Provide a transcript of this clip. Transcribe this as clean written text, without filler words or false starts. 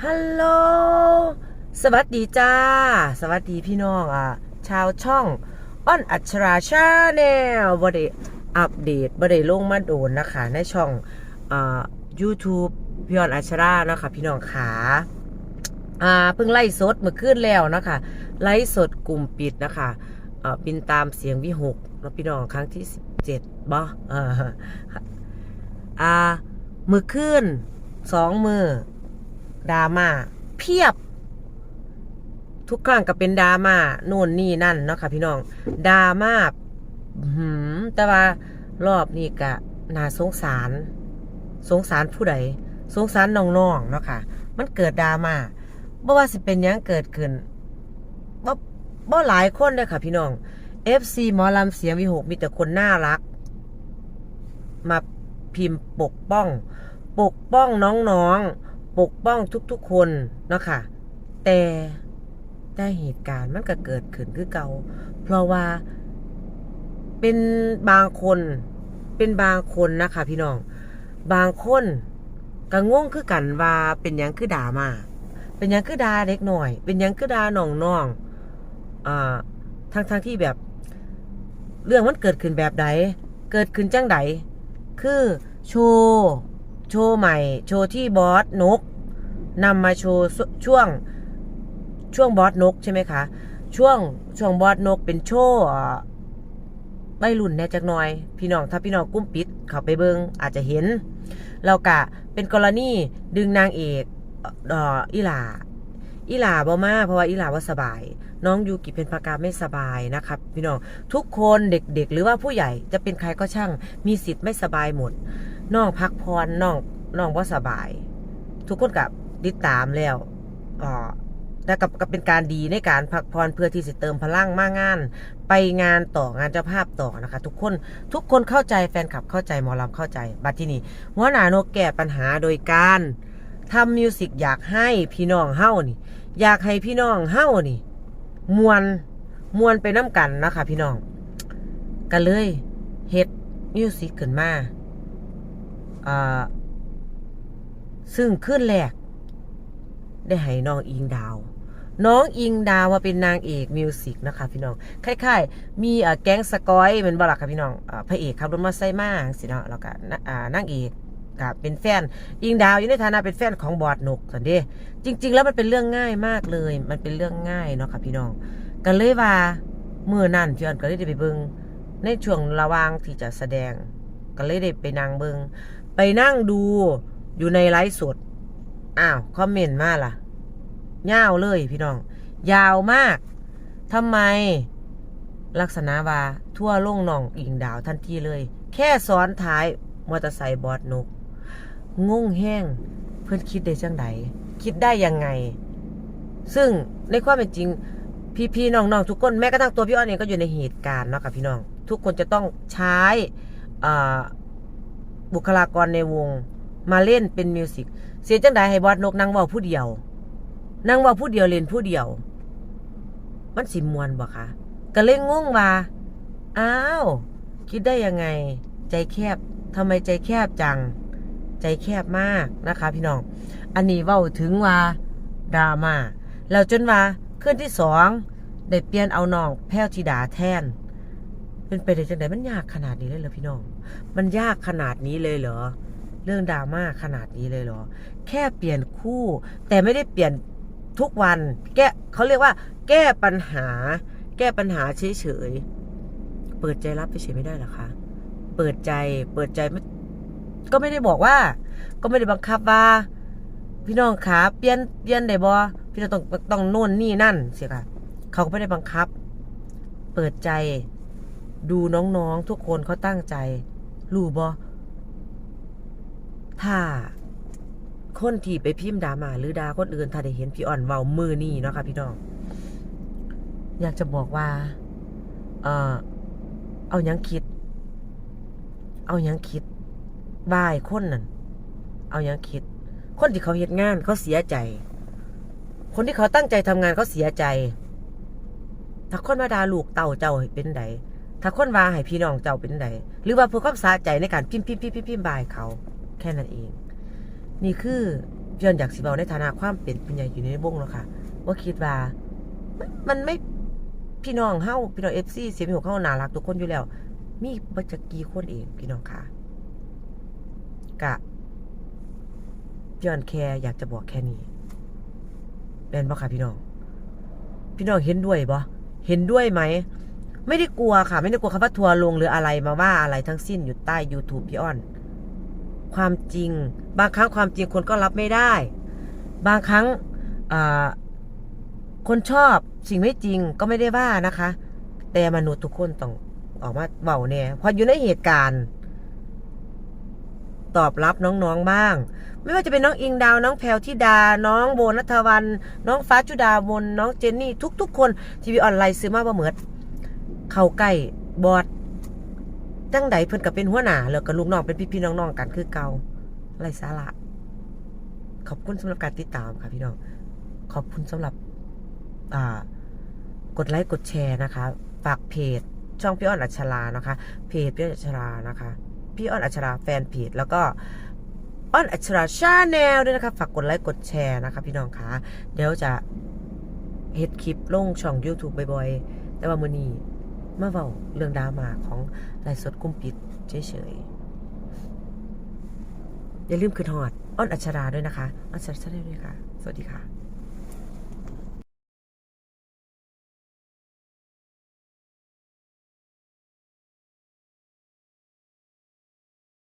ฮัลโหลสวัสดีจ้าสวัสดีพี่น้องชาวช่องอ้อนอัชราชาแนลบ่ได้อัปเดตบ่ได้ลงมาโดนนะคะในช่องอ่า YouTube พี่อ้อนอัชรานะคะพี่น้องขาเพิ่งไล่สดเมื่อคืนแล้วนะคะไล่สดกลุ่มปิดนะคะบินตามเสียงวิหกแล้วพี่น้องครั้งที่17บ่อ่ามือคืน2 มือดราม่าเพียบทุกครั้งก็เป็นดราม่าโน่นนี่นั่นเนาะค่ะพี่น้องดราม่าแต่ว่ารอบนี้ก็น่าสงสารผู้ใดสงสารน้องๆเนาะค่ะมันเกิดดราม่าบ่ว่าสิเป็นหยังเกิดขึ้นบ่หลายคนเลยค่ะพี่น้อง FC หมอลำเสียงวิหกมีแต่คนน่ารักมาพิมพ์ปกป้องน้องๆปกป้องทุกๆคนเนาะค่ะแต่เหตุการณ์มันก็เกิดขึ้นคือเก่าเพราะว่าเป็นบางคนนะคะพี่น้องบางคนก็งงคือกันว่าเป็นหยังคือด่ามาเป็นหยังคือด่าเด็กหน่อยเป็นหยังคือด่าน้องทั้งที่แบบเรื่องมันเกิดขึ้นแบบใดเกิดขึ้นจังใดคือโชว์ใหม่โชว์ที่บอสนกนำมาโชว์ช่วงบอสนกใช่ไหมคะช่วงบอสนกเป็นโชว์วัยรุ่นแน่จักหน่อยพี่น้องถ้าพี่น้องกุ้มปิดเข้าไปเบิงอาจจะเห็นเรากะเป็นกรณีดึงนางเอกอีหล่าบ่มาเพราะว่าอีหล่าว่าสบายน้องยูกิเป็นปากาไม่สบายนะครับพี่น้องทุกคนเด็กๆหรือว่าผู้ใหญ่จะเป็นใครก็ช่างมีสิทธิ์ไม่สบายหมดน้องพักพรน้องว่าสบายทุกคนกับติดตามแล้วแต่กับเป็นการดีในการพักผ่อนเพื่อที่จะเติมพลังมางานไปงานต่องานเจ้าภาพต่อนะคะทุกคนเข้าใจแฟนคลับเข้าใจหมอลำเข้าใจบัดที่นี่หัวหน้านกแก้ปัญหาโดยการทำมิวสิกอยากให้พี่น้องเฮ้านี่อยากให้พี่น้องเฮ้านี่มวนไปน้ำกันนะคะพี่น้องกันเลยเฮ็ดมิวสิกขึ้นมาซึ่งขึ้นแรกได้ให้น้องอิงดาวมาเป็นนางเอกมิวสิกนะคะพี่น้องคล้ายๆมีแก๊งสกอยเป็นบลักค่ะพี่น้องพระเอกขับรถมอเตอร์ไซค์มาสิเนาะแล้วก็นางเอกกับเป็นแฟนอิงดาวอยู่ในฐานะเป็นแฟนของบอสนกสันเดจริงๆแล้วมันเป็นเรื่องง่ายมากเลยมันเป็นเรื่องง่ายเนาะค่ะพี่น้องกันเลยว่ามือนั่นพี่อ่อนก็เลยได้ไปเบิ่งในช่วงระหว่างที่จะแสดงก็เลยได้ไปนั่งเบิ่งไปนั่งดูอยู่ในไลฟ์สดคอมเมนต์มาล่ะยาวเลยพี่น้องยาวมากทำไมลักษณะว่าทั่วลงน้องอิงดาวทันทีเลยแค่ซ้อนท้ายมอเตอร์ไซค์บอสนกงงแห้งเพื่อนคิดได้จังไดคิดได้ยังไงซึ่งในความเป็นจริงพี่น้องทุกคนแม้กระทั่งตัวพี่อ้อนเองก็อยู่ในเหตุการณ์เนาะค่ะพี่น้องทุกคนจะต้องใช้บุคลากรในวงมาเล่นเป็นมิวสิกเสียจังไดให้บอสนกนั่งเว้าผู้เดียวเล่นผู้เดียวมันสิมวนบ่คะก็เลยงงว่าคิดได้ยังไงใจแคบทำไมใจแคบจังใจแคบมากนะคะพี่น้องอันนี้เว้าถึงว่าดราม่าแล้วจนว่าคืนที่2ได้เปลี่ยนเอาน้องแพ้วธิดาแทนเป็นไปได้จังไดมันยากขนาดนี้เลยเหรอพี่น้องมันยากขนาดนี้เลยเหรอเรื่องดราม่าขนาดนี้เลยเหรอแค่เปลี่ยนคู่แต่ไม่ได้เปลี่ยนทุกวันเขาเรียกว่าแก้ปัญหาเฉยๆเปิดใจรับไปเฉยไม่ได้หรอคะเปิดใจก็ไม่ได้บอกว่าก็ไม่ได้บังคับว่าพี่น้องขาเปลี่ยนได้บ่พี่น้องต้องโน่นนี่นั่นเสียค่ะเขาก็ไม่ได้บังคับเปิดใจดูน้องๆทุกคนเขาตั้งใจรู้บ่ถ้าคนที่ไปพิมพ์ด่ามาหรือด่าคนอื่นถ้าได้เห็นพี่อ่อนเว้ามือนี่เนาะค่ะพี่น้องอยากจะบอกว่าเอายังคิดบ่ายคนนั่นเอายังคิดคนที่เขาเฮ็ดงานเขาเสียใจคนที่เขาตั้งใจทำงานเขาเสียใจถ้าคนมาด่าลูกเต่าเจ้าเป็นไดถ้าคนว่าให้พี่น้องเจ้าเป็นไดหรือว่าเพื่อความสะใจในการพิมพ์บ่ายเขาแค่นั้นเองนี่คือ พี่อ้อนอยากสิเว้าในฐานะความเป็นผู้ใหญ่อยู่ในวงแล้วค่ะว่าคิดว่ามันไม่พี่น้องเฮาพี่น้อง FC เสียงพี่หกเฮาน่ารักทุกคนอยู่แล้วมีบ่จักกี่คนเองพี่น้องค่ะกะพี่อ้อนแค่อยากจะบอกแค่นี้แม่นบ่ค่ะพี่น้องเห็นด้วยบ่เห็นด้วยไหมไม่ได้กลัวค่ะไม่ได้กลัวคำว่าทัวร์ลงหรืออะไรมาว่าอะไรทั้งสิ้นอยู่ใต้ YouTube พี่อ้อนความจริงบางครั้งความจริงคนก็รับไม่ได้บางครั้งคนชอบสิ่งไม่จริงก็ไม่ได้ว่านะคะ แต่มนุษย์ทุกคนต้องออกมาเบาเนี่ยพออยู่ในเหตุการณ์ตอบรับน้องๆบ้างไม่ว่าจะเป็นน้องอิงดาวน้องแพลวธิดาน้องโบนัทวันน้องฟ้าจุดาวนน้องเจนนี่ทุกๆคนทีวีออนไลน์ซื้อมาบ่เหมือนเข้าใกล้บอดจังใดเพิ่นก็เป็นหัวหน้าแล้วก็ลูกน้องเป็นพี่ๆน้องๆกันคือเก่าไรสาระขอบคุณสำหรับการติดตามค่ะพี่น้องขอบคุณสำหรับกดไลค์กดแชร์นะคะฝากเพจช่องพี่อ้อนอัชรานะคะเพจพี่อ้อนอัชรานะคะพี่อ้อนอัชราแฟนเพจแล้วก็อ้อนอัชราชาแนลด้วยนะคะฝากกดไลค์กดแชร์นะคะพี่น้องคะเดี๋ยวจะเฮ็ดคลิปลงช่อง YouTube บ่อยๆแต่ว่ามื้อนี้มาเว้าเรื่องดราม่าของไลฟ์สดกุมปิดเฉยๆอย่าลืมขึ้นฮอดอ้อนอัชราด้วยนะคะอ้อนอัชราด้วยค่ะสวัสดีค่ะ